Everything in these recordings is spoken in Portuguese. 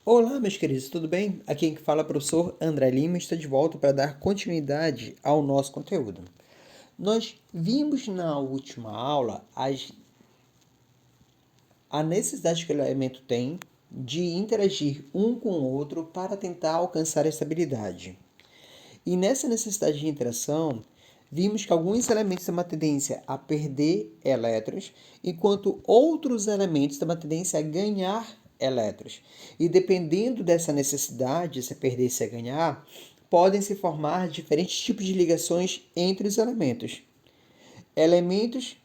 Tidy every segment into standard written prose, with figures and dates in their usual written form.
Olá, meus queridos, tudo bem? Aqui quem fala é o professor André Lima, está de volta para dar continuidade ao nosso conteúdo. Nós vimos na última aula a necessidade que o elemento tem de interagir um com o outro para tentar alcançar a estabilidade. E nessa necessidade de interação, vimos que alguns elementos têm uma tendência a perder elétrons, enquanto outros elementos têm uma tendência a ganhar elétrons. E dependendo dessa necessidade, se perder e se ganhar, podem se formar diferentes tipos de ligações entre os elementos. Elementos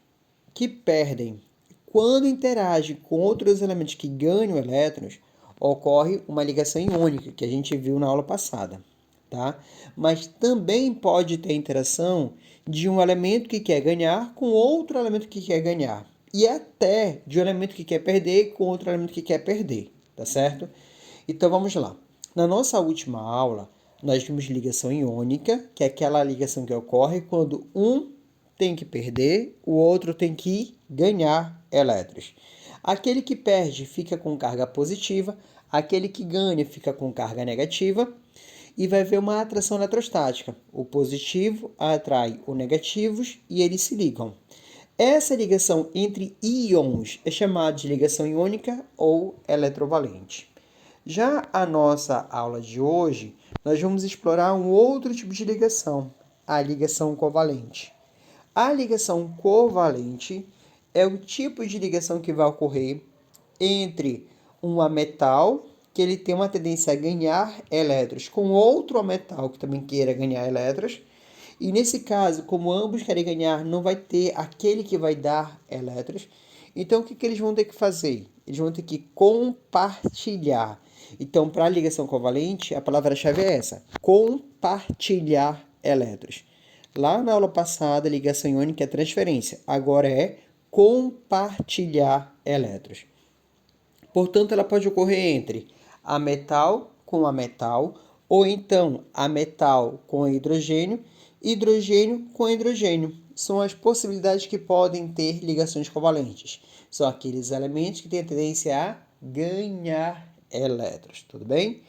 que perdem. Quando interagem com outros elementos que ganham elétrons, ocorre uma ligação iônica, que a gente viu na aula passada. Tá? Mas também pode ter interação de um elemento que quer ganhar com outro elemento que quer ganhar. E até de um elemento que quer perder com outro elemento que quer perder. Tá certo? Então vamos lá. Na nossa última aula, nós vimos ligação iônica, que é aquela ligação que ocorre quando um tem que perder, o outro tem que ganhar elétrons. Aquele que perde fica com carga positiva, aquele que ganha fica com carga negativa e vai haver uma atração eletrostática. O positivo atrai os negativos e eles se ligam. Essa ligação entre íons é chamada de ligação iônica ou eletrovalente. Já a nossa aula de hoje, nós vamos explorar um outro tipo de ligação, a ligação covalente. A ligação covalente é o tipo de ligação que vai ocorrer entre um metal, que ele tem uma tendência a ganhar elétrons, com outro metal que também queira ganhar elétrons. E nesse caso, como ambos querem ganhar, não vai ter aquele que vai dar elétrons. Então, o que eles vão ter que fazer? Eles vão ter que compartilhar. Então, para a ligação covalente, a palavra-chave é essa: compartilhar elétrons. Lá na aula passada, ligação iônica é transferência. Agora é compartilhar elétrons. Portanto, ela pode ocorrer entre a metal com a metal, ou então a metal com hidrogênio, hidrogênio com hidrogênio. São as possibilidades que podem ter ligações covalentes. São aqueles elementos que têm a tendência a ganhar elétrons, tudo bem?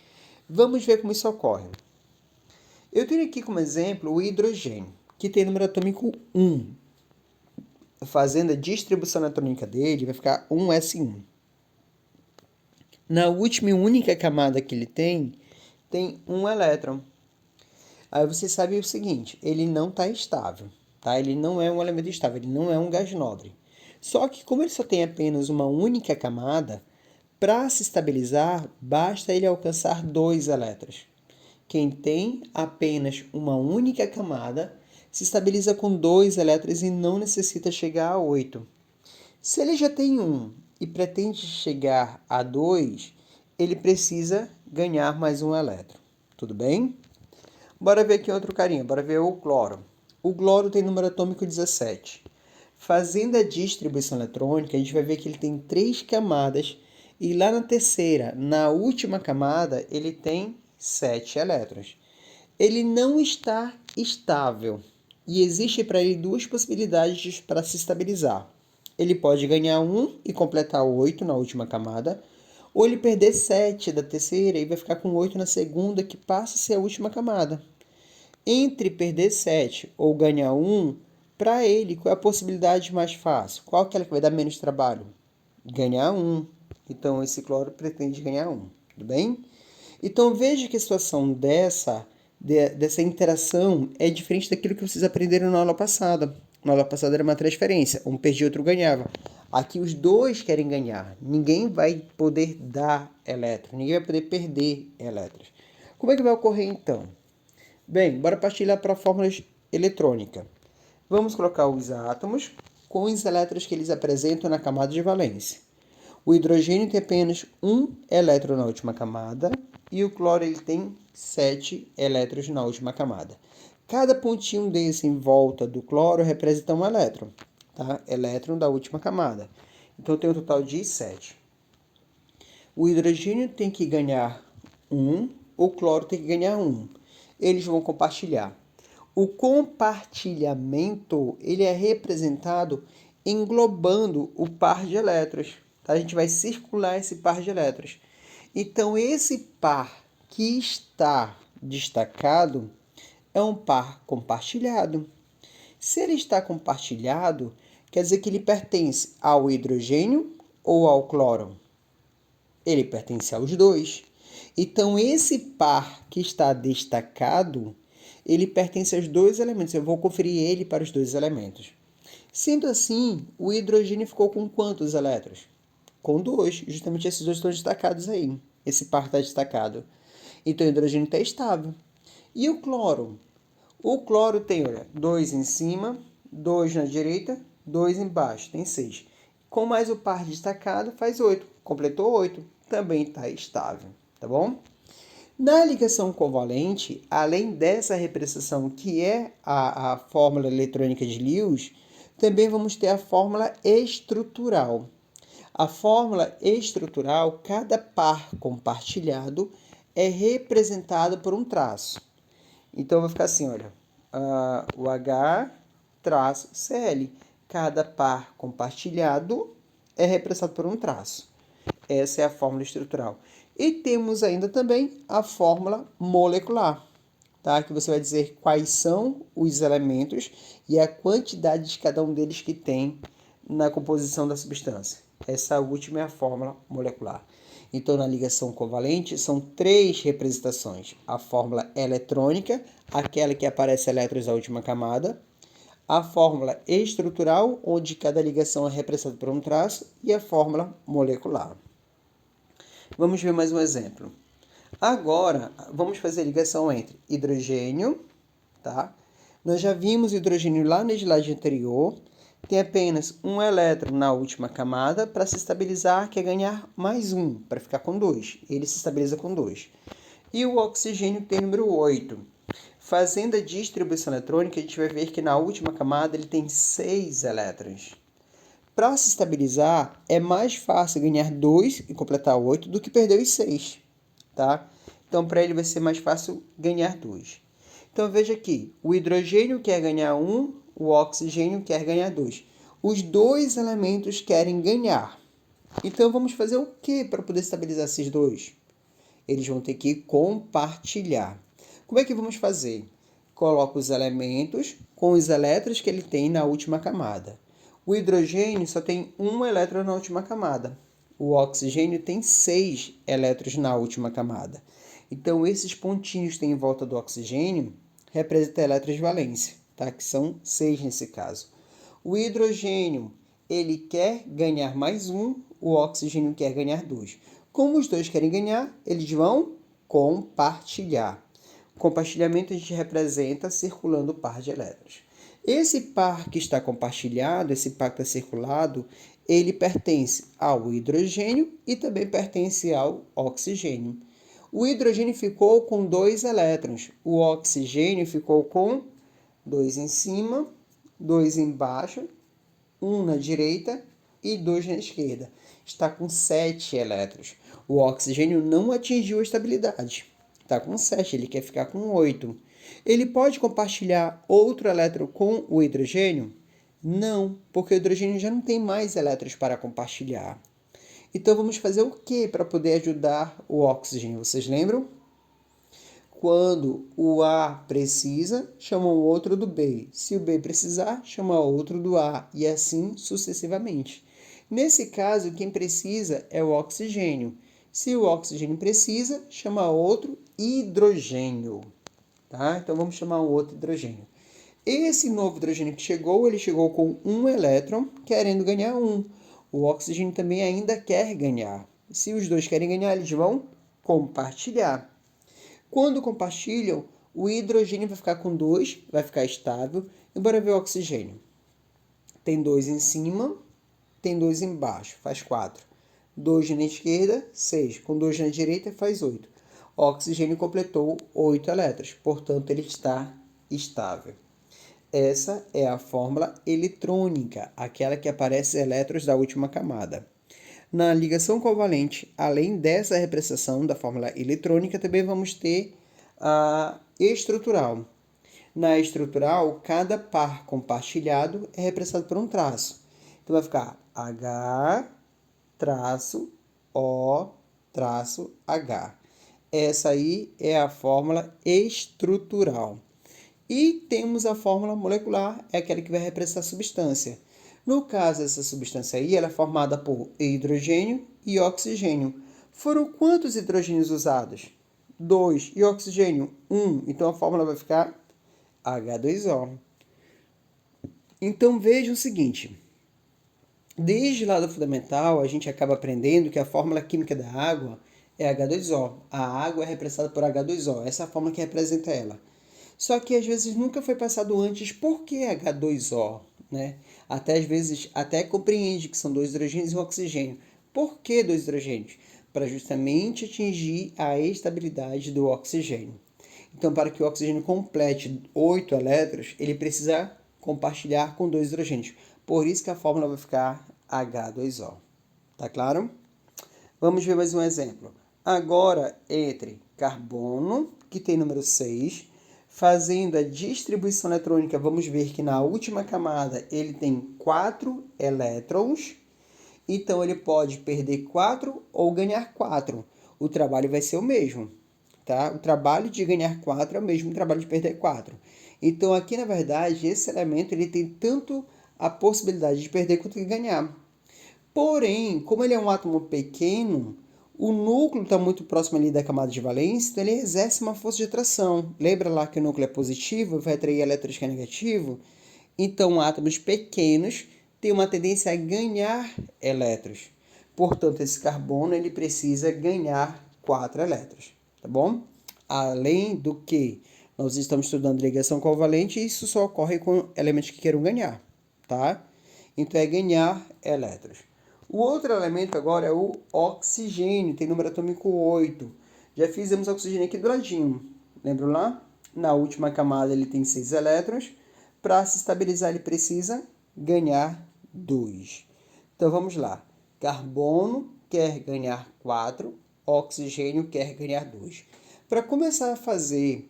Vamos ver como isso ocorre. Eu tenho aqui como exemplo o hidrogênio, que tem número atômico 1. Fazendo a distribuição eletrônica dele, vai ficar 1s1. Na última e única camada que ele tem um elétron. Aí você sabe o seguinte, ele não está estável, tá? Ele não é um elemento estável, ele não é um gás nobre. Só que como ele só tem apenas uma única camada, para se estabilizar, basta ele alcançar 2 elétrons. Quem tem apenas uma única camada se estabiliza com 2 elétrons e não necessita chegar a 8. Se ele já tem 1 e pretende chegar a 2, ele precisa ganhar mais um elétron. Tudo bem? Bora ver aqui outro carinha, bora ver o cloro. O cloro tem número atômico 17. Fazendo a distribuição eletrônica, a gente vai ver que ele tem 3 camadas e lá na terceira, na última camada, ele tem 7 elétrons. Ele não está estável e existe para ele 2 possibilidades para se estabilizar. Ele pode ganhar 1 e completar 8 na última camada, ou ele perder 7 da terceira e vai ficar com 8 na segunda, que passa a ser a última camada. Entre perder 7 ou ganhar 1, para ele, qual é a possibilidade mais fácil? Qual é aquela que vai dar menos trabalho? Ganhar 1. Então, esse cloro pretende ganhar 1. Tudo bem? Então, veja que a situação dessa interação é diferente daquilo que vocês aprenderam na aula passada. Na aula passada era uma transferência. Um perdia, outro ganhava. Aqui os dois querem ganhar. Ninguém vai poder dar elétrons. Ninguém vai poder perder elétrons. Como é que vai ocorrer então? Bem, bora partilhar para a fórmula eletrônica. Vamos colocar os átomos com os elétrons que eles apresentam na camada de valência. O hidrogênio tem apenas um elétron na última camada e o cloro ele tem 7 elétrons na última camada. Cada pontinho desse em volta do cloro representa um elétron, tá? Elétron da última camada. Então tem um total de 7. O hidrogênio tem que ganhar 1, o cloro tem que ganhar 1. Eles vão compartilhar. O compartilhamento ele é representado englobando o par de elétrons. Tá? A gente vai circular esse par de elétrons. Então, esse par que está destacado é um par compartilhado. Se ele está compartilhado, quer dizer que ele pertence ao hidrogênio ou ao cloro? Ele pertence aos dois. Então, esse par que está destacado, ele pertence aos dois elementos. Eu vou conferir ele para os dois elementos. Sendo assim, o hidrogênio ficou com quantos elétrons? Com dois. Justamente esses dois estão destacados aí. Esse par está destacado. Então, o hidrogênio está estável. E o cloro? O cloro tem, olha, 2 em cima, 2 na direita, 2 embaixo, tem 6. Com mais o par destacado, faz 8. Completou 8. Também está estável, tá bom? Na ligação covalente, além dessa representação que é a fórmula eletrônica de Lewis, também vamos ter a fórmula estrutural. A fórmula estrutural, cada par compartilhado é representado por um traço. Então, vai ficar assim, olha, o H-Cl. Cada par compartilhado é representado por um traço. Essa é a fórmula estrutural. E temos ainda também a fórmula molecular, tá? Que você vai dizer quais são os elementos e a quantidade de cada um deles que tem na composição da substância. Essa última é a fórmula molecular. Então, na ligação covalente, são 3 representações. A fórmula eletrônica, aquela que aparece elétrons na última camada. A fórmula estrutural, onde cada ligação é representada por um traço. E a fórmula molecular. Vamos ver mais um exemplo. Agora, vamos fazer a ligação entre hidrogênio, tá? Nós já vimos o hidrogênio lá no slide anterior. Tem apenas um elétron na última camada. Para se estabilizar, quer ganhar mais um, para ficar com 2. Ele se estabiliza com 2. E o oxigênio tem número 8. Fazendo a distribuição eletrônica, a gente vai ver que na última camada ele tem 6 elétrons. Para se estabilizar, é mais fácil ganhar 2 e completar 8 do que perder os 6. Tá? Então, para ele vai ser mais fácil ganhar 2. Então, veja aqui, o hidrogênio quer ganhar 1, o oxigênio quer ganhar 2. Os dois elementos querem ganhar. Então, vamos fazer o que para poder estabilizar esses dois? Eles vão ter que compartilhar. Como é que vamos fazer? Coloca os elementos com os elétrons que ele tem na última camada. O hidrogênio só tem um elétron na última camada. O oxigênio tem 6 elétrons na última camada. Então, esses pontinhos que tem em volta do oxigênio representam elétrons de valência, tá? Que são 6 nesse caso. O hidrogênio, ele quer ganhar mais um, o oxigênio quer ganhar 2. Como os dois querem ganhar, eles vão compartilhar. Compartilhamento a gente representa circulando o par de elétrons. Esse par que está compartilhado, esse par que está circulado, ele pertence ao hidrogênio e também pertence ao oxigênio. O hidrogênio ficou com 2 elétrons, o oxigênio ficou com 2 em cima, 2 embaixo, 1 na direita e 2 na esquerda. Está com 7 elétrons. O oxigênio não atingiu a estabilidade. Está com 7, ele quer ficar com 8. Ele pode compartilhar outro elétron com o hidrogênio? Não, porque o hidrogênio já não tem mais elétrons para compartilhar. Então, vamos fazer o que para poder ajudar o oxigênio? Vocês lembram? Quando o A precisa, chama o outro do B. Se o B precisar, chama outro do A. E assim sucessivamente. Nesse caso, quem precisa é o oxigênio. Se o oxigênio precisa, chama outro hidrogênio. Tá? Então, vamos chamar um outro hidrogênio. Esse novo hidrogênio que chegou, ele chegou com um elétron, querendo ganhar um. O oxigênio também ainda quer ganhar. Se os dois querem ganhar, eles vão compartilhar. Quando compartilham, o hidrogênio vai ficar com 2, vai ficar estável. E bora ver o oxigênio. Tem 2 em cima, tem 2 embaixo, faz 4. 2 na esquerda, 6. Com 2 na direita, faz 8. O oxigênio completou 8 elétrons, portanto, ele está estável. Essa é a fórmula eletrônica, aquela que aparece elétrons da última camada. Na ligação covalente, além dessa representação da fórmula eletrônica, também vamos ter a estrutural. Na estrutural, cada par compartilhado é representado por um traço. Então, vai ficar H, traço, O, traço H. Essa aí é a fórmula estrutural. E temos a fórmula molecular, é aquela que vai representar a substância. No caso, essa substância aí, ela é formada por hidrogênio e oxigênio. Foram quantos hidrogênios usados? 2. E oxigênio? 1. Então, a fórmula vai ficar H2O. Então, veja o seguinte. Desde lá do fundamental, a gente acaba aprendendo que a fórmula química da água é H2O. A água é representada por H2O. Essa é a fórmula que representa ela. Só que às vezes nunca foi passado antes por que H2O, né? Até às vezes até compreende que são 2 hidrogênios e um oxigênio. Por que 2 hidrogênios? Para justamente atingir a estabilidade do oxigênio. Então, para que o oxigênio complete 8 elétrons, ele precisa compartilhar com 2 hidrogênios. Por isso que a fórmula vai ficar H2O. Tá claro? Vamos ver mais um exemplo. Agora, entre carbono, que tem número 6, fazendo a distribuição eletrônica, vamos ver que na última camada ele tem 4 elétrons. Então, ele pode perder 4 ou ganhar 4. O trabalho vai ser o mesmo. Tá? O trabalho de ganhar 4 é o mesmo trabalho de perder 4. Então, aqui, na verdade, esse elemento ele tem tanto a possibilidade de perder quanto de ganhar. Porém, como ele é um átomo pequeno, o núcleo está muito próximo ali da camada de valência, então ele exerce uma força de atração. Lembra lá que o núcleo é positivo, vai atrair elétrons que é negativo? Então, átomos pequenos têm uma tendência a ganhar elétrons. Portanto, esse carbono ele precisa ganhar 4 elétrons, tá bom? Além do que nós estamos estudando ligação covalente, e isso só ocorre com elementos que queiram ganhar, tá? Então, é ganhar elétrons. O outro elemento agora é o oxigênio, tem número atômico 8. Já fizemos oxigênio aqui do ladinho. Lembra lá? Na última camada ele tem 6 elétrons. Para se estabilizar ele precisa ganhar 2. Então vamos lá. Carbono quer ganhar 4, oxigênio quer ganhar 2. Para começar a fazer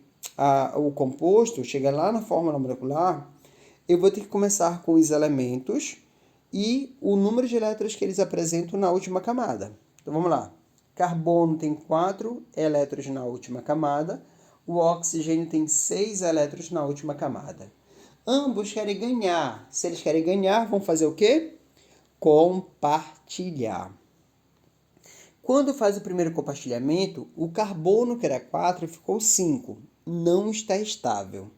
o composto, chegar lá na fórmula molecular, eu vou ter que começar com os elementos e o número de elétrons que eles apresentam na última camada. Então, vamos lá. Carbono tem 4 elétrons na última camada. O oxigênio tem 6 elétrons na última camada. Ambos querem ganhar. Se eles querem ganhar, vão fazer o quê? Compartilhar. Quando faz o primeiro compartilhamento, o carbono, que era 4, ficou 5. Não está estável.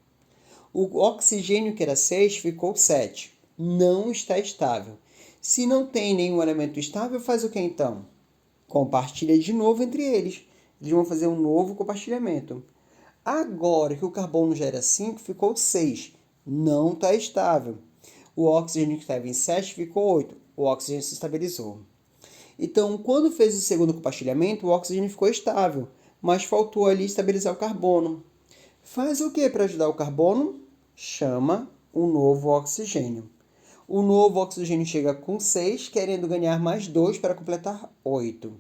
O oxigênio, que era 6, ficou 7. Não está estável. Se não tem nenhum elemento estável, faz o que então? Compartilha de novo entre eles. Eles vão fazer um novo compartilhamento. Agora que o carbono já era 5, ficou 6. Não está estável. O oxigênio que estava em 7 ficou 8. O oxigênio se estabilizou. Então, quando fez o segundo compartilhamento, o oxigênio ficou estável, mas faltou ali estabilizar o carbono. Faz o que para ajudar o carbono? Chama um novo oxigênio. O novo oxigênio chega com 6, querendo ganhar mais 2 para completar 8.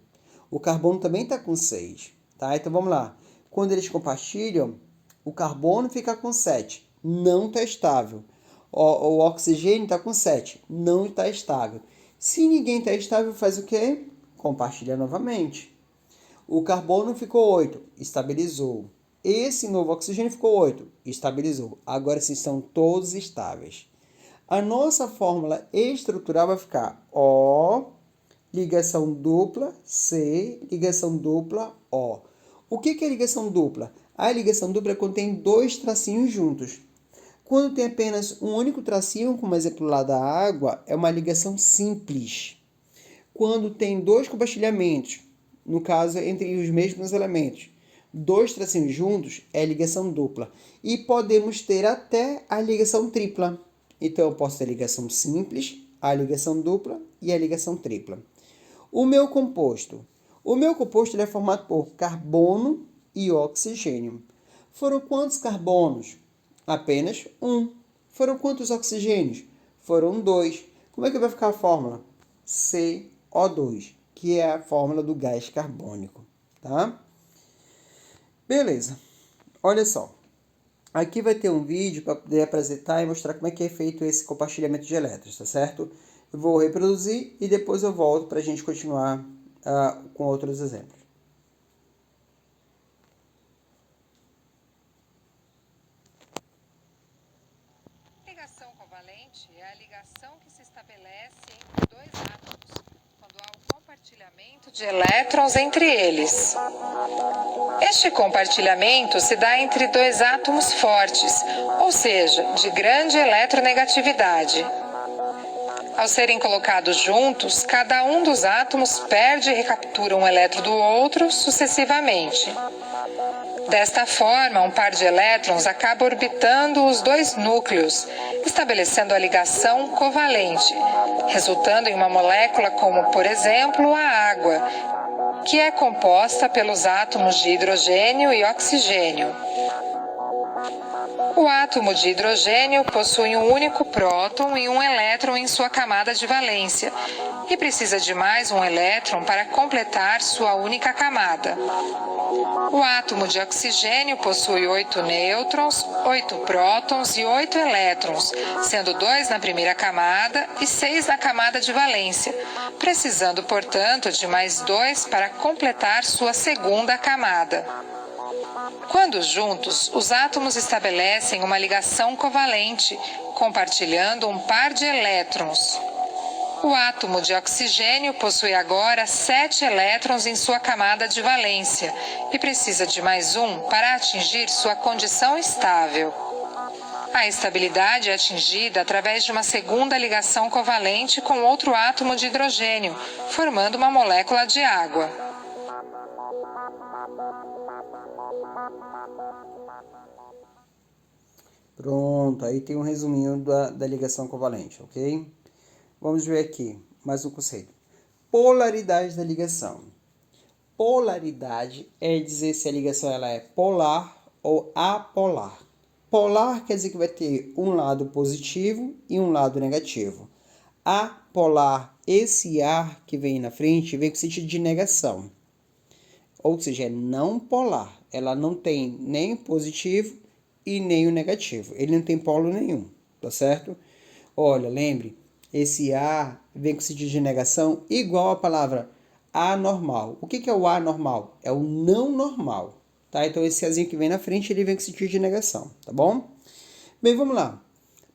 O carbono também está com 6. Tá? Então vamos lá. Quando eles compartilham, o carbono fica com 7. Não está estável. O oxigênio está com 7. Não está estável. Se ninguém está estável, faz o quê? Compartilha novamente. O carbono ficou 8. Estabilizou. Esse novo oxigênio ficou 8. Estabilizou. Agora sim são todos estáveis. A nossa fórmula estrutural vai ficar O, ligação dupla, C, ligação dupla, O. O que é ligação dupla? A ligação dupla contém 2 tracinhos juntos. Quando tem apenas um único tracinho, como exemplo lá da água, é uma ligação simples. Quando tem 2 compartilhamentos, no caso entre os mesmos elementos, 2 tracinhos juntos, é ligação dupla. E podemos ter até a ligação tripla. Então, eu posso ter a ligação simples, a ligação dupla e a ligação tripla. O meu composto ele é formado por carbono e oxigênio. Foram quantos carbonos? Apenas 1. Foram quantos oxigênios? Foram 2. Como é que vai ficar a fórmula? CO2, que é a fórmula do gás carbônico. Tá? Beleza. Olha só. Aqui vai ter um vídeo para poder apresentar e mostrar como é que é feito esse compartilhamento de elétrons, tá certo? Eu vou reproduzir e depois eu volto para a gente continuar com outros exemplos. Ligação covalente é a ligação que se estabelece entre dois átomos, quando há o compartilhamento de elétrons entre eles. Este compartilhamento se dá entre dois átomos fortes, ou seja, de grande eletronegatividade. Ao serem colocados juntos, cada um dos átomos perde e recaptura um elétron do outro sucessivamente. Desta forma, um par de elétrons acaba orbitando os dois núcleos, estabelecendo a ligação covalente, resultando em uma molécula como, por exemplo, a água, que é composta pelos átomos de hidrogênio e oxigênio. O átomo de hidrogênio possui um único próton e um elétron em sua camada de valência, e precisa de mais um elétron para completar sua única camada. O átomo de oxigênio possui 8 nêutrons, 8 prótons e 8 elétrons, sendo 2 na primeira camada e 6 na camada de valência, precisando, portanto, de mais 2 para completar sua segunda camada. Quando juntos, os átomos estabelecem uma ligação covalente, compartilhando um par de elétrons. O átomo de oxigênio possui agora 7 elétrons em sua camada de valência e precisa de mais um para atingir sua condição estável. A estabilidade é atingida através de uma segunda ligação covalente com outro átomo de hidrogênio, formando uma molécula de água. Pronto, aí tem um resuminho da ligação covalente, ok? Vamos ver aqui mais um conceito. Polaridade da ligação. Polaridade é dizer se a ligação ela é polar ou apolar. Polar quer dizer que vai ter um lado positivo e um lado negativo. Apolar, esse A que vem na frente, vem com sentido de negação. Ou seja, é não polar. Ela não tem nem o positivo e nem o negativo. Ele não tem polo nenhum, tá certo? Olha, lembre, esse A vem com sentido de negação igual a palavra anormal. O que é o anormal? É o não normal, tá? Então, esse Azinho que vem na frente, ele vem com sentido de negação, tá bom? Bem, vamos lá.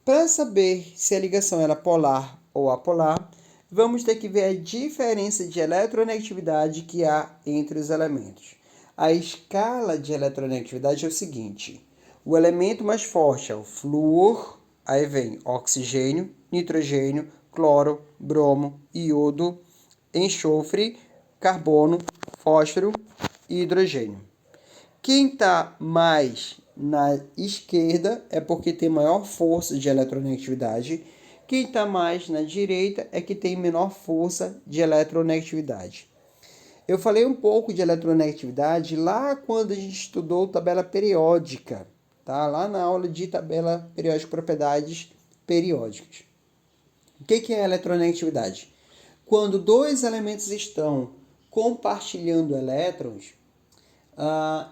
Para saber se a ligação era polar ou apolar, vamos ter que ver a diferença de eletronegatividade que há entre os elementos. A escala de eletronegatividade é o seguinte: o elemento mais forte é o flúor, aí vem oxigênio, nitrogênio, cloro, bromo, iodo, enxofre, carbono, fósforo e hidrogênio. Quem está mais na esquerda é porque tem maior força de eletronegatividade. Quem está mais na direita é que tem menor força de eletronegatividade. Eu falei um pouco de eletronegatividade lá quando a gente estudou tabela periódica, tá? Lá na aula de tabela periódica, propriedades periódicas. O que é a eletronegatividade? Quando dois elementos estão compartilhando elétrons,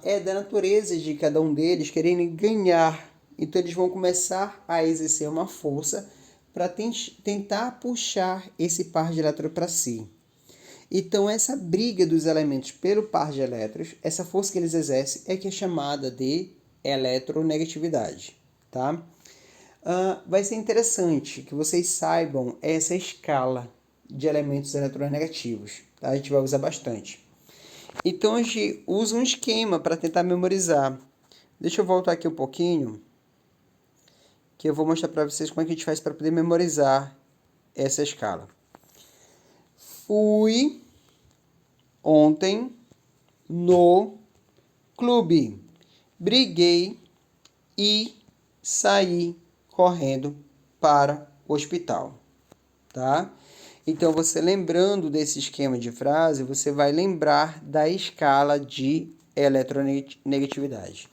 é da natureza de cada um deles quererem ganhar. Então, eles vão começar a exercer uma força para tentar puxar esse par de elétrons para si. Então, essa briga dos elementos pelo par de elétrons, essa força que eles exercem, é que é chamada de eletronegatividade. Tá? Vai ser interessante que vocês saibam essa escala de elementos eletronegativos. Tá? A gente vai usar bastante. Então, a gente usa um esquema para tentar memorizar. Deixa eu voltar aqui um pouquinho, que eu vou mostrar para vocês como é que a gente faz para poder memorizar essa escala. Fui ontem no clube. Briguei e saí correndo para o hospital. Tá? Então, você lembrando desse esquema de frase, você vai lembrar da escala de eletronegatividade.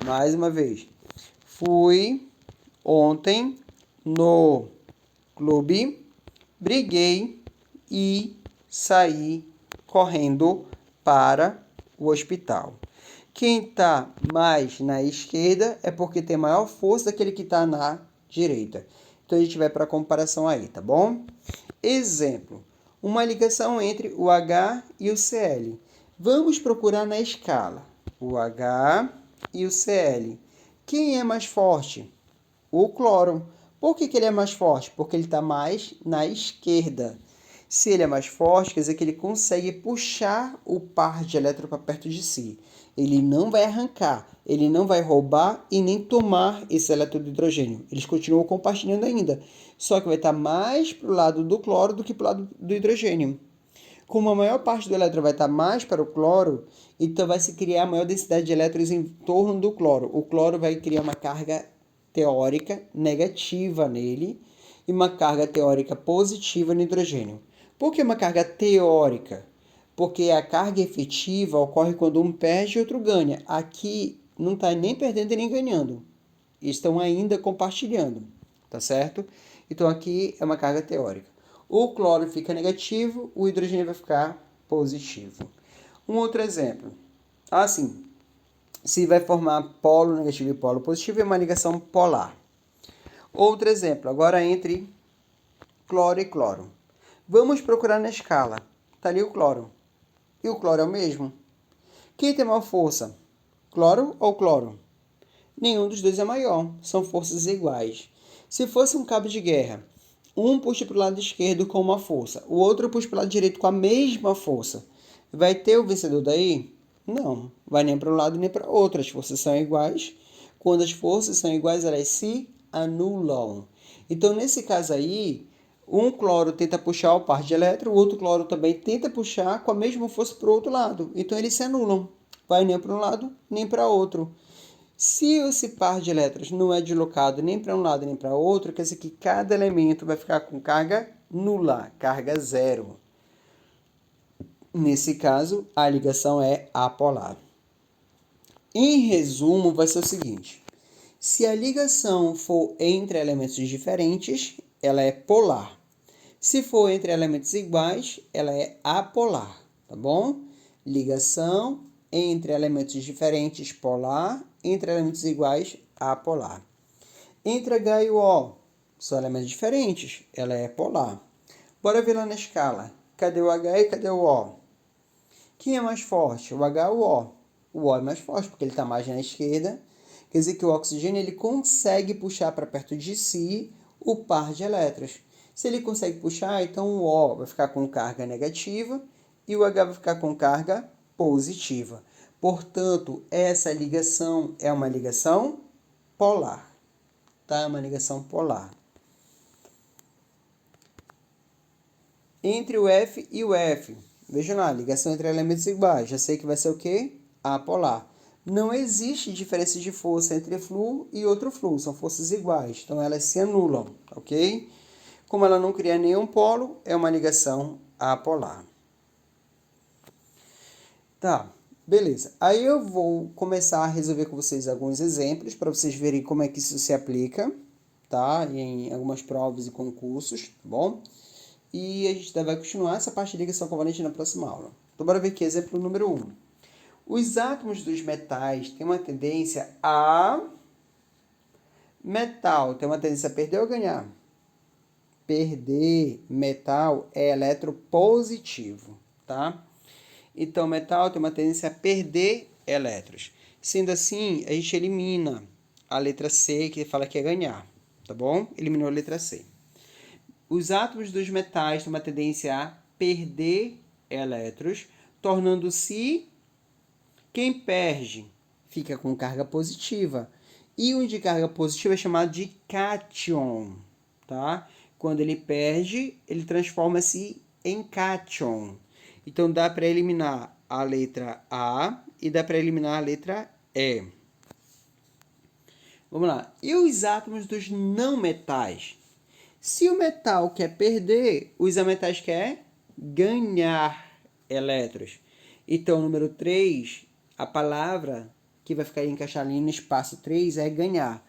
Mais uma vez. Fui ontem no clube, briguei e saí correndo para o hospital. Quem está mais na esquerda é porque tem maior força daquele que está na direita. Então, a gente vai para a comparação aí, tá bom? Exemplo. uma ligação entre o H e o Cl. Vamos procurar na escala o H e o Cl. Quem é mais forte? O cloro. Por que ele é mais forte? Porque ele está mais na esquerda. Se ele é mais forte, quer dizer que ele consegue puxar o par de elétrons para perto de si. Ele não vai arrancar, ele não vai roubar e nem tomar esse elétron de hidrogênio. Eles continuam compartilhando ainda, só que vai estar mais para o lado do cloro do que para o lado do hidrogênio. Como a maior parte do elétron vai estar mais para o cloro, então vai se criar a maior densidade de elétrons em torno do cloro. O cloro vai criar uma carga teórica negativa nele e uma carga teórica positiva no hidrogênio. Por que uma carga teórica? Porque a carga efetiva ocorre quando um perde e outro ganha. Aqui não está nem perdendo e nem ganhando. Estão ainda compartilhando, tá certo? Então aqui é uma carga teórica. O cloro fica negativo, o hidrogênio vai ficar positivo. Um outro exemplo. Assim, se vai formar polo negativo e polo positivo, é uma ligação polar. Outro exemplo, agora entre cloro e cloro. Vamos procurar na escala. Está ali o cloro. E o cloro é o mesmo? Quem tem maior força? Cloro ou cloro? Nenhum dos dois é maior. São forças iguais. Se fosse um cabo de guerra, um puxa para o lado esquerdo com uma força, o outro puxa para o lado direito com a mesma força. Vai ter o vencedor daí? Não. Vai nem para um lado nem para o outro. As forças são iguais. Quando as forças são iguais, elas se anulam. Então, nesse caso aí, um cloro tenta puxar o par de elétron, o outro cloro também tenta puxar com a mesma força para o outro lado. Então, eles se anulam. Vai nem para um lado, nem para outro. Se esse par de elétrons não é deslocado nem para um lado nem para outro, quer dizer que cada elemento vai ficar com carga nula, carga zero. Nesse caso, a ligação é apolar. Em resumo, vai ser o seguinte. Se a ligação for entre elementos diferentes, ela é polar. Se for entre elementos iguais, ela é apolar, tá bom? Ligação entre elementos diferentes, polar. Entre elementos iguais, apolar. Entre H e o O, são elementos diferentes, ela é polar. Bora ver lá na escala. Cadê o H e cadê o O? Quem é mais forte, o H ou o O? O O é mais forte, porque ele está mais na esquerda. Quer dizer que o oxigênio ele consegue puxar para perto de si o par de elétrons. Se ele consegue puxar, então o O vai ficar com carga negativa e o H vai ficar com carga positiva. Portanto, essa ligação é uma ligação polar. Tá? É uma ligação polar. Entre o F e o F. Veja lá, ligação entre elementos iguais. Já sei que vai ser o quê? Apolar. Não existe diferença de força entre fluo e outro fluo. São forças iguais. Então, elas se anulam, ok? Como ela não cria nenhum polo, é uma ligação apolar. Tá, beleza. Aí eu vou começar a resolver com vocês alguns exemplos para vocês verem como é que isso se aplica, tá? Em algumas provas e concursos, tá bom? E a gente vai continuar essa parte de ligação covalente na próxima aula. Então, bora ver aqui, exemplo número 1. Os átomos dos metais têm uma tendência a... Metal tem uma tendência a perder ou ganhar? Perder. Metal é eletropositivo, tá? Então, metal tem uma tendência a perder elétrons. Sendo assim, a gente elimina a letra C, que fala que é ganhar, tá bom? Eliminou a letra C. Os átomos dos metais têm uma tendência a perder elétrons, tornando-se... Quem perde fica com carga positiva. Íon de carga positiva é chamado de cátion, tá? Quando ele perde, ele transforma-se em cátion. Então, dá para eliminar a letra A e dá para eliminar a letra E. Vamos lá. E os átomos dos não metais? Se o metal quer perder, os ametais querem ganhar elétrons. Então, número 3, a palavra que vai ficar encaixada ali no espaço 3 é ganhar.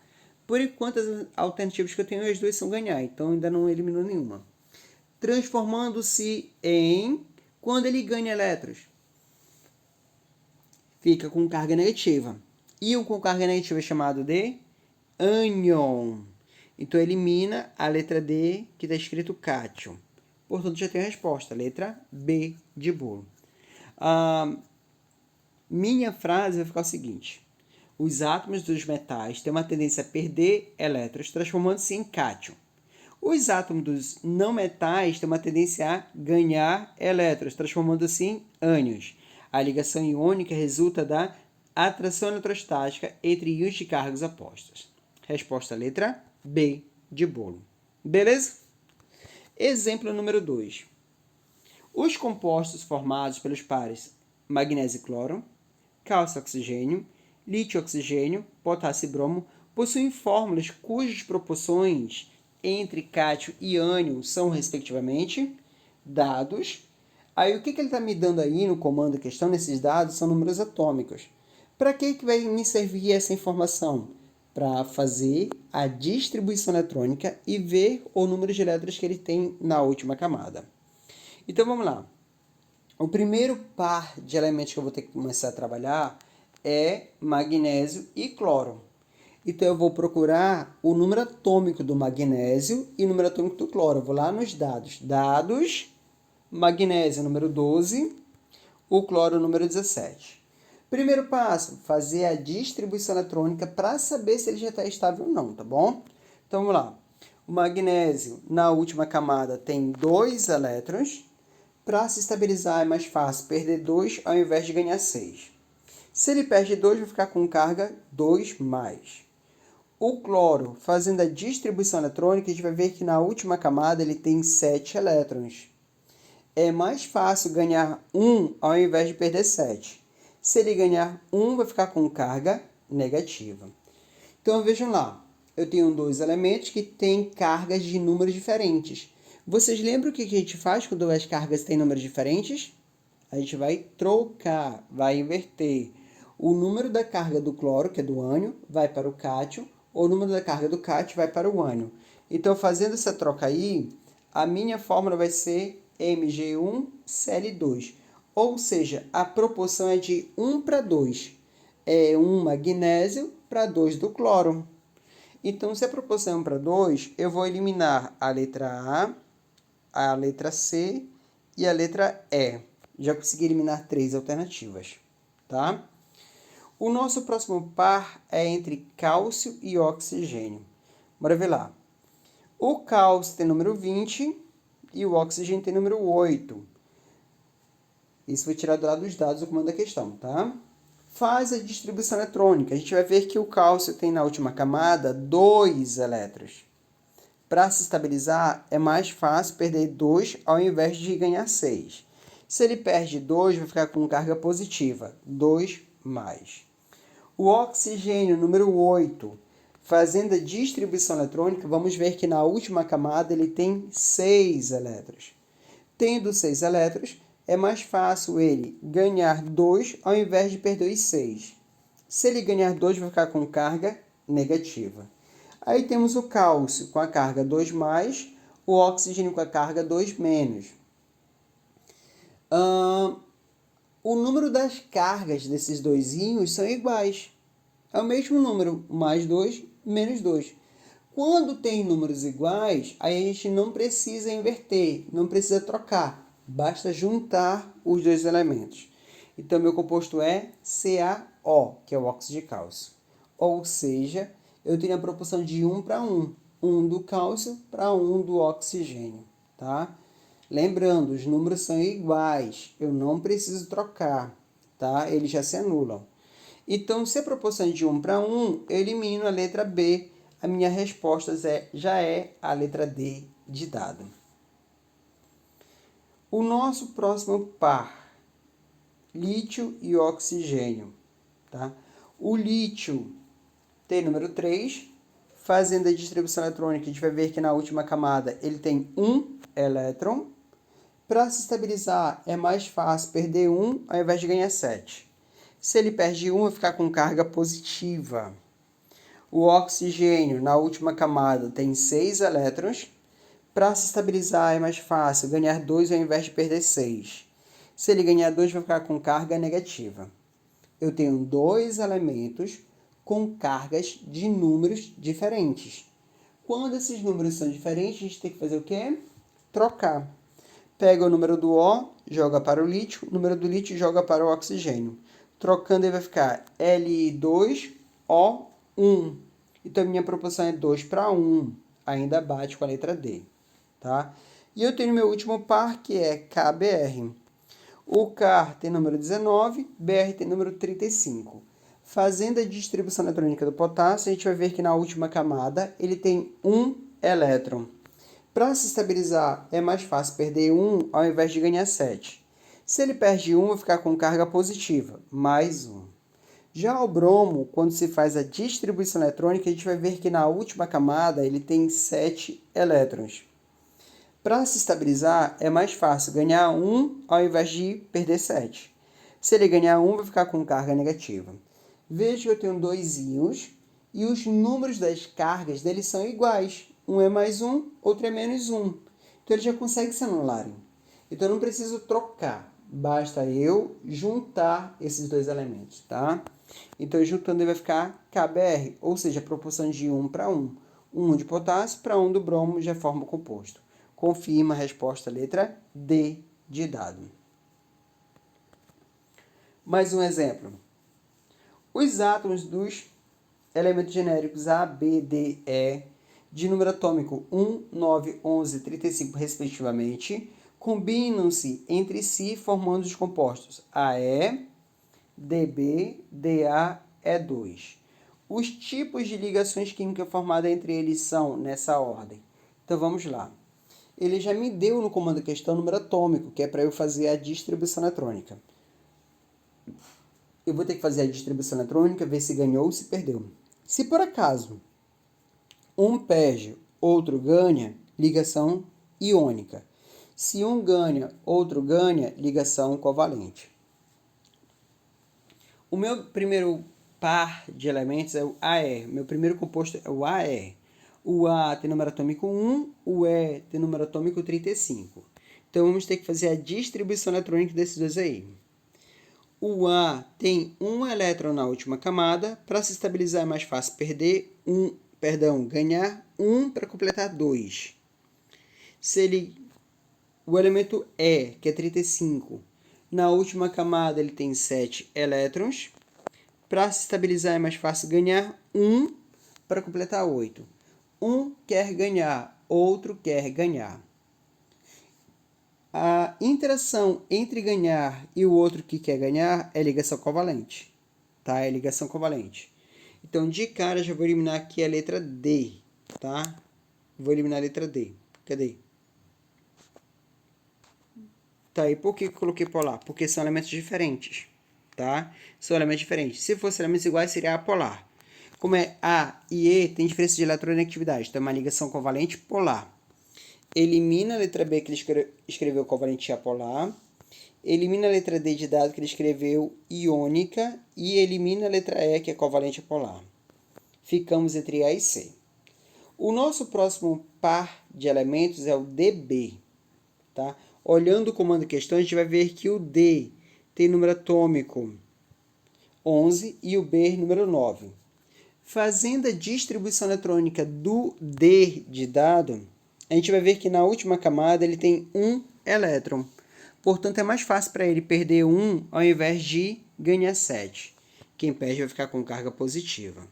Por enquanto, as alternativas que eu tenho, as duas são ganhar. Então, ainda não eliminou nenhuma. Transformando-se em... Quando ele ganha elétrons, fica com carga negativa. Íon com carga negativa é chamado de ânion. Então, elimina a letra D, que está escrito cátion. Portanto, já tenho a resposta, letra B de bolo. A minha frase vai ficar o seguinte: os átomos dos metais têm uma tendência a perder elétrons, transformando-se em cátion. Os átomos dos não metais têm uma tendência a ganhar elétrons, transformando-se em ânions. A ligação iônica resulta da atração eletrostática entre íons de cargas opostas. Resposta letra B de bolo. Beleza? Exemplo número 2. Os compostos formados pelos pares magnésio e cloro, cálcio e oxigênio, lítio e oxigênio, potássio e bromo possuem fórmulas cujas proporções entre cátion e ânion são, respectivamente, dados. Aí, o que ele está me dando aí no comando questão, nesses dados, são números atômicos. Para que vai me servir essa informação? Para fazer a distribuição eletrônica e ver o número de elétrons que ele tem na última camada. Então, vamos lá. O primeiro par de elementos que eu vou ter que começar a trabalhar é magnésio e cloro. Então, eu vou procurar o número atômico do magnésio e o número atômico do cloro. Eu vou lá nos dados. Dados, magnésio número 12, o cloro número 17. Primeiro passo, fazer a distribuição eletrônica para saber se ele já está estável ou não, tá bom? Então, vamos lá. O magnésio, na última camada, tem 2 elétrons. Para se estabilizar é mais fácil perder 2 ao invés de ganhar 6. Se ele perde 2, vai ficar com carga 2+. O cloro, fazendo a distribuição eletrônica, a gente vai ver que na última camada ele tem 7 elétrons. É mais fácil ganhar 1 ao invés de perder 7. Se ele ganhar 1, vai ficar com carga negativa. Então, vejam lá. Eu tenho 2 elementos que têm cargas de números diferentes. Vocês lembram o que a gente faz quando as cargas têm números diferentes? A gente vai trocar, vai inverter. O número da carga do cloro, que é do ânion, vai para o cátion. O número da carga do cátion vai para o ânion. Então, fazendo essa troca aí, a minha fórmula vai ser Mg1Cl2. Ou seja, a proporção é de 1 para 2. É 1 magnésio para 2 do cloro. Então, se a proporção é 1 para 2, eu vou eliminar a letra A letra C e a letra E. Já consegui eliminar 3 alternativas, tá? O nosso próximo par é entre cálcio e oxigênio. Bora ver lá. O cálcio tem número 20 e o oxigênio tem número 8. Isso foi tirado lá dos dados do comando da questão, tá? Faz a distribuição eletrônica. A gente vai ver que o cálcio tem na última camada 2 elétrons. Para se estabilizar, é mais fácil perder 2 ao invés de ganhar 6. Se ele perde 2, vai ficar com carga positiva, 2+. O oxigênio, número 8, fazendo a distribuição eletrônica, vamos ver que na última camada ele tem 6 elétrons. Tendo 6 elétrons, é mais fácil ele ganhar 2 ao invés de perder os 6. Se ele ganhar 2, vai ficar com carga negativa. Aí temos o cálcio com a carga 2+, o oxigênio com a carga 2-. O número das cargas desses dois íons são iguais. É o mesmo número, mais 2, menos 2. Quando tem números iguais, aí a gente não precisa inverter, não precisa trocar. Basta juntar os dois elementos. Então, meu composto é CaO, que é o óxido de cálcio. Ou seja, eu tenho a proporção de 1 para 1. 1 do cálcio para 1 do oxigênio, tá? Lembrando, os números são iguais. Eu não preciso trocar, tá? Eles já se anulam. Então, se a proporção é de 1 para 1, eu elimino a letra B. A minha resposta já é a letra D de dado. O nosso próximo par, lítio e oxigênio, tá? O lítio tem número 3, fazendo a distribuição eletrônica, a gente vai ver que na última camada ele tem 1 elétron. Para se estabilizar, é mais fácil perder 1 ao invés de ganhar 7. Se ele perde 1, vai ficar com carga positiva. O oxigênio, na última camada, tem 6 elétrons. Para se estabilizar, é mais fácil ganhar 2 ao invés de perder 6. Se ele ganhar 2, vai ficar com carga negativa. Eu tenho 2 elementos com cargas de números diferentes. Quando esses números são diferentes, a gente tem que fazer o quê? Trocar. Pega o número do O, joga para o lítio, o número do lítio joga para o oxigênio. Trocando, ele vai ficar Li2O1. Então, minha proporção é 2 para 1. Ainda bate com a letra D. Tá? E eu tenho meu último par, que é KBr. O Car tem número 19, Br tem número 35. Fazendo a distribuição eletrônica do potássio, a gente vai ver que na última camada ele tem um elétron. Para se estabilizar, é mais fácil perder 1 ao invés de ganhar 7. Se ele perde 1, vai ficar com carga positiva, mais 1. Já o bromo, quando se faz a distribuição eletrônica, a gente vai ver que na última camada ele tem 7 elétrons. Para se estabilizar, é mais fácil ganhar 1 ao invés de perder 7. Se ele ganhar 1, vai ficar com carga negativa. Veja que eu tenho dois íons e os números das cargas deles são iguais. Um é mais 1, outro é menos 1. Então, ele já consegue se anularem. Então, eu não preciso trocar. Basta eu juntar esses dois elementos, tá? Então, juntando, ele vai ficar KBr, ou seja, a proporção de 1 para 1. 1 de potássio para 1 do bromo já forma o composto. Confirma a resposta letra D de dado. Mais um exemplo. Os átomos dos elementos genéricos A, B, D, E, de número atômico 1, 9, 11 e 35, respectivamente, combinam-se entre si formando os compostos AE, DB, DA, E2. Os tipos de ligações químicas formadas entre eles são nessa ordem. Então, vamos lá. Ele já me deu no comando questão o número atômico, que é para eu fazer a distribuição eletrônica. Eu vou ter que fazer a distribuição eletrônica, ver se ganhou ou se perdeu. Se por acaso um perde, outro ganha, ligação iônica. Se um ganha, outro ganha, ligação covalente. O meu primeiro par de elementos é o AE. Meu primeiro composto é o AE. O A tem número atômico 1, o E tem número atômico 35. Então, vamos ter que fazer a distribuição eletrônica desses dois aí. O A tem um elétron na última camada. Para se estabilizar é mais fácil ganhar 1 para completar 2. O elemento E, que é 35, na última camada ele tem 7 elétrons. Para se estabilizar é mais fácil ganhar 1 para completar 8. Um quer ganhar, outro quer ganhar. A interação entre ganhar e o outro que quer ganhar é ligação covalente. Tá? É ligação covalente. Então, de cara, já vou eliminar aqui a letra D. Tá? Vou eliminar a letra D. Cadê? Tá, e por que eu coloquei polar? Porque são elementos diferentes. Tá? São elementos diferentes. Se fossem elementos iguais, seria apolar. Como é A e E, tem diferença de eletronegatividade. Então, é uma ligação covalente polar. Elimina a letra B, que ele escreveu covalente apolar. Elimina a letra D de dado, que ele escreveu iônica. E elimina a letra E, que é covalente apolar. Ficamos entre A e C. O nosso próximo par de elementos é o DB. Tá? Olhando o comando questão, a gente vai ver que o D tem número atômico 11 e o B número 9. Fazendo a distribuição eletrônica do D de dado, a gente vai ver que na última camada ele tem um elétron. Portanto, é mais fácil para ele perder 1 ao invés de ganhar 7. Quem perde vai ficar com carga positiva.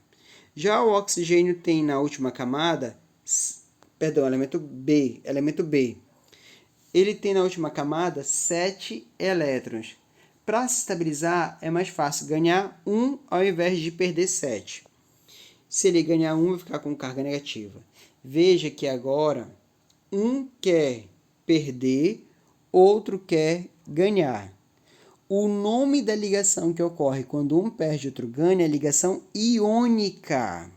Já o oxigênio tem na última camada, elemento B. Ele tem na última camada 7 elétrons. Para se estabilizar, é mais fácil ganhar 1 ao invés de perder 7. Se ele ganhar 1, vai ficar com carga negativa. Veja que agora, um quer perder, outro quer ganhar. O nome da ligação que ocorre quando um perde e outro ganha é ligação iônica.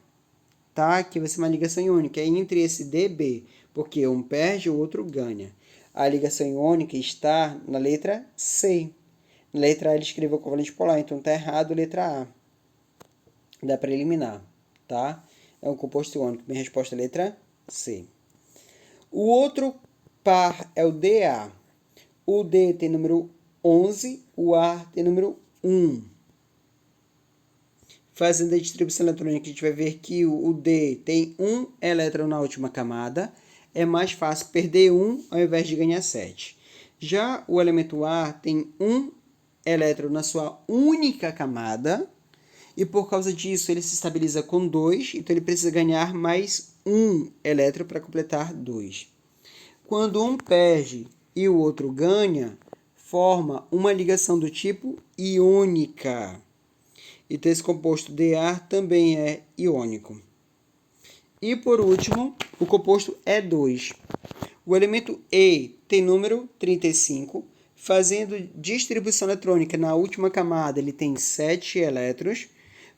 Tá? Que vai ser uma ligação iônica entre esse DB, porque um perde e o outro ganha. A ligação iônica está na letra C. Na letra A ele escreveu covalente polar, então está errado a letra A. Dá para eliminar. Tá? É um composto iônico. Minha resposta é a letra C. O outro par é o DA. O D tem número 11, o A tem número 1. Fazendo a distribuição eletrônica, a gente vai ver que o D tem um elétron na última camada. É mais fácil perder 1 ao invés de ganhar 7. Já o elemento A tem um elétron na sua única camada, e por causa disso ele se estabiliza com 2, então ele precisa ganhar mais um elétron para completar 2. Quando um perde e o outro ganha, forma uma ligação do tipo iônica. Então esse composto Da também é iônico. E por último, o composto E2. O elemento E tem número 35, fazendo distribuição eletrônica na última camada, ele tem 7 elétrons.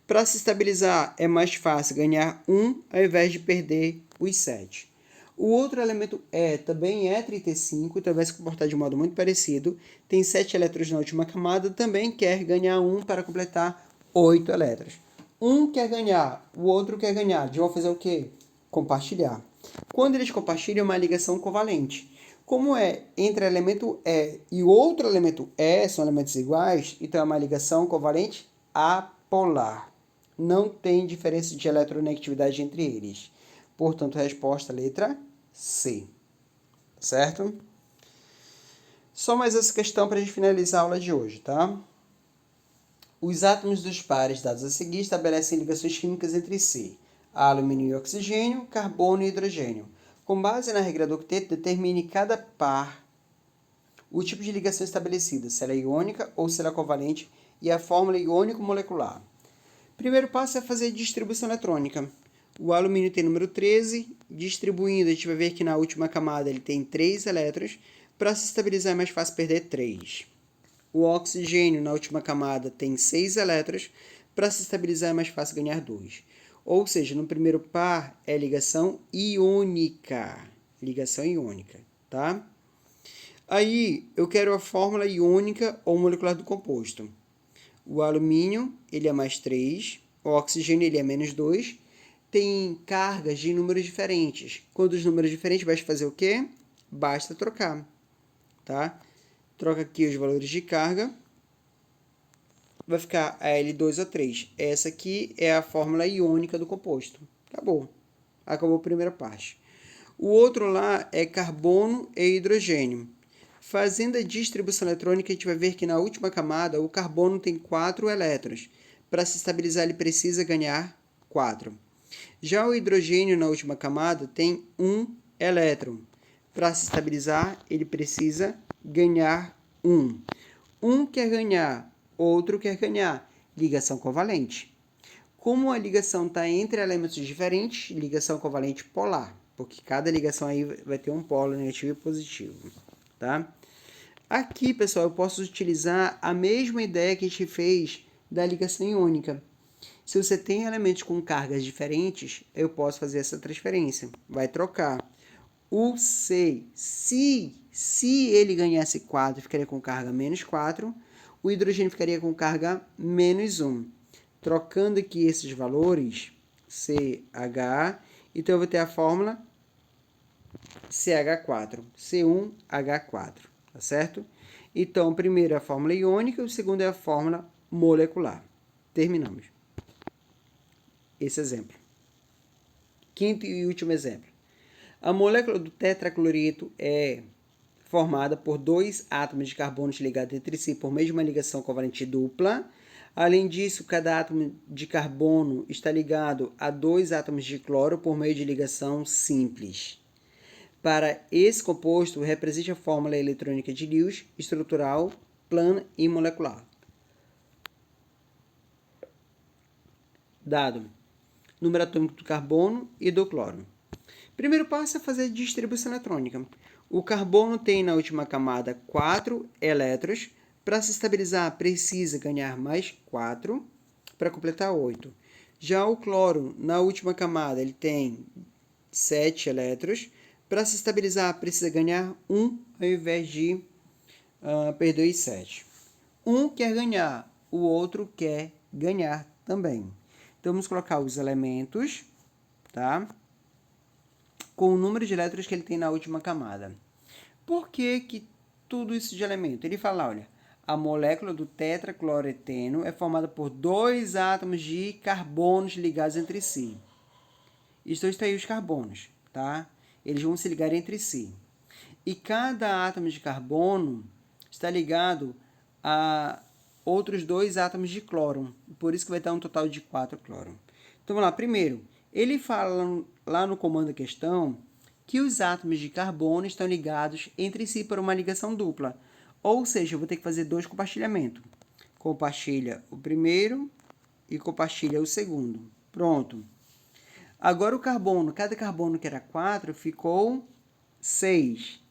Para se estabilizar, é mais fácil ganhar 1 ao invés de perder os 7. O outro elemento E também é 35, então vai se comportar de modo muito parecido. Tem 7 elétrons na última camada, também quer ganhar 1 para completar 8 elétrons. Um quer ganhar, o outro quer ganhar. Eles vão fazer o quê? Compartilhar. Quando eles compartilham, é uma ligação covalente. Como é entre elemento E e outro elemento E, são elementos iguais, então é uma ligação covalente apolar. Não tem diferença de eletronegatividade entre eles. Portanto, a resposta letra C. Certo? Só mais essa questão para a gente finalizar a aula de hoje, tá? Os átomos dos pares dados a seguir estabelecem ligações químicas entre si. Alumínio e oxigênio, carbono e hidrogênio. Com base na regra do octeto, determine cada par o tipo de ligação estabelecida, se ela é iônica ou se ela é covalente, e a fórmula iônico-molecular. Primeiro passo é fazer distribuição eletrônica. O alumínio tem número 13, distribuindo, a gente vai ver que na última camada ele tem 3 elétrons. Para se estabilizar é mais fácil perder 3. O oxigênio na última camada tem 6 elétrons. Para se estabilizar é mais fácil ganhar 2. Ou seja, no primeiro par é ligação iônica. Ligação iônica, tá? Aí eu quero a fórmula iônica ou molecular do composto. O alumínio, ele é mais 3, o oxigênio, ele é menos 2, tem cargas de números diferentes. Quando os números diferentes, vai fazer o quê? Basta trocar, tá? Troca aqui os valores de carga, vai ficar a L2O3. Essa aqui é a fórmula iônica do composto. Acabou. Acabou a primeira parte. O outro lá é carbono e hidrogênio. Fazendo a distribuição eletrônica, a gente vai ver que na última camada o carbono tem 4 elétrons. Para se estabilizar, ele precisa ganhar 4. Já o hidrogênio na última camada tem 1 elétron. Para se estabilizar, ele precisa ganhar 1. Um quer ganhar, outro quer ganhar. Ligação covalente. Como a ligação está entre elementos diferentes, ligação covalente polar, porque cada ligação aí vai ter um polo negativo e positivo, tá? Aqui, pessoal, eu posso utilizar a mesma ideia que a gente fez da ligação iônica. Se você tem elementos com cargas diferentes, eu posso fazer essa transferência. Vai trocar. O C, se ele ganhasse 4, ficaria com carga menos 4. O hidrogênio ficaria com carga menos 1. Trocando aqui esses valores, CH, então eu vou ter a fórmula CH4, C1H4, tá certo? Então, o primeiro é a fórmula iônica, o segundo é a fórmula molecular. Terminamos esse exemplo. Quinto e último exemplo. A molécula do tetracloreto é formada por 2 átomos de carbono ligados entre si por meio de uma ligação covalente dupla. Além disso, cada átomo de carbono está ligado a 2 átomos de cloro por meio de ligação simples. Para esse composto, represente a fórmula eletrônica de Lewis, estrutural, plana e molecular. Dado número atômico do carbono e do cloro. Primeiro passo é fazer distribuição eletrônica. O carbono tem na última camada 4 elétrons. Para se estabilizar, precisa ganhar mais 4 para completar 8. Já o cloro, na última camada, ele tem 7 elétrons. Para se estabilizar, precisa ganhar 1 ao invés de perder os 7. Um quer ganhar, o outro quer ganhar também. Então, vamos colocar os elementos, tá? Com o número de elétrons que ele tem na última camada. Por que tudo isso de elemento? Ele fala, olha, a molécula do tetracloreteno é formada por 2 átomos de carbonos ligados entre si. Então, está aí os carbonos, tá? Eles vão se ligar entre si. E cada átomo de carbono está ligado a outros 2 átomos de cloro. Por isso que vai dar um total de 4 cloro. Então, vamos lá. Primeiro, ele fala lá no comando da questão que os átomos de carbono estão ligados entre si por uma ligação dupla. Ou seja, eu vou ter que fazer 2 compartilhamentos. Compartilha o primeiro e compartilha o segundo. Pronto. Agora o carbono, cada carbono que era 4 ficou 6.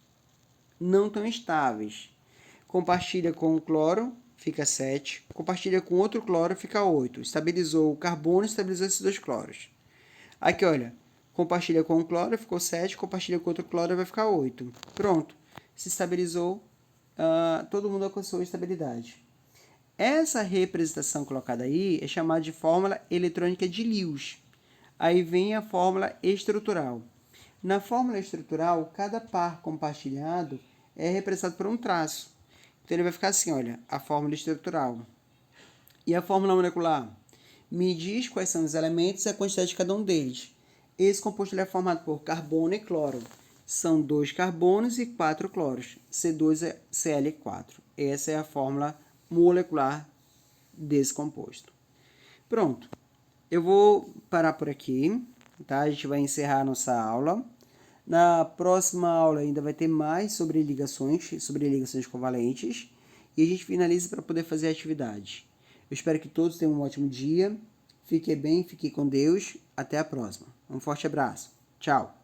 Não tão estáveis. Compartilha com o cloro, fica 7. Compartilha com outro cloro, fica 8. Estabilizou o carbono, estabilizou esses 2 cloros. Aqui, olha, compartilha com o cloro, ficou 7. Compartilha com outro cloro, vai ficar 8. Pronto. Se estabilizou, todo mundo alcançou a estabilidade. Essa representação colocada aí é chamada de fórmula eletrônica de Lewis. Aí vem a fórmula estrutural. Na fórmula estrutural, cada par compartilhado é representado por um traço. Então, ele vai ficar assim, olha, a fórmula estrutural. E a fórmula molecular? Me diz quais são os elementos e a quantidade de cada um deles. Esse composto é formado por carbono e cloro. São 2 carbonos e 4 cloros. C2Cl4. Essa é a fórmula molecular desse composto. Pronto. Eu vou parar por aqui, tá? A gente vai encerrar a nossa aula. Na próxima aula ainda vai ter mais sobre ligações covalentes. E a gente finaliza para poder fazer a atividade. Eu espero que todos tenham um ótimo dia. Fiquem bem, fiquem com Deus. Até a próxima. Um forte abraço. Tchau.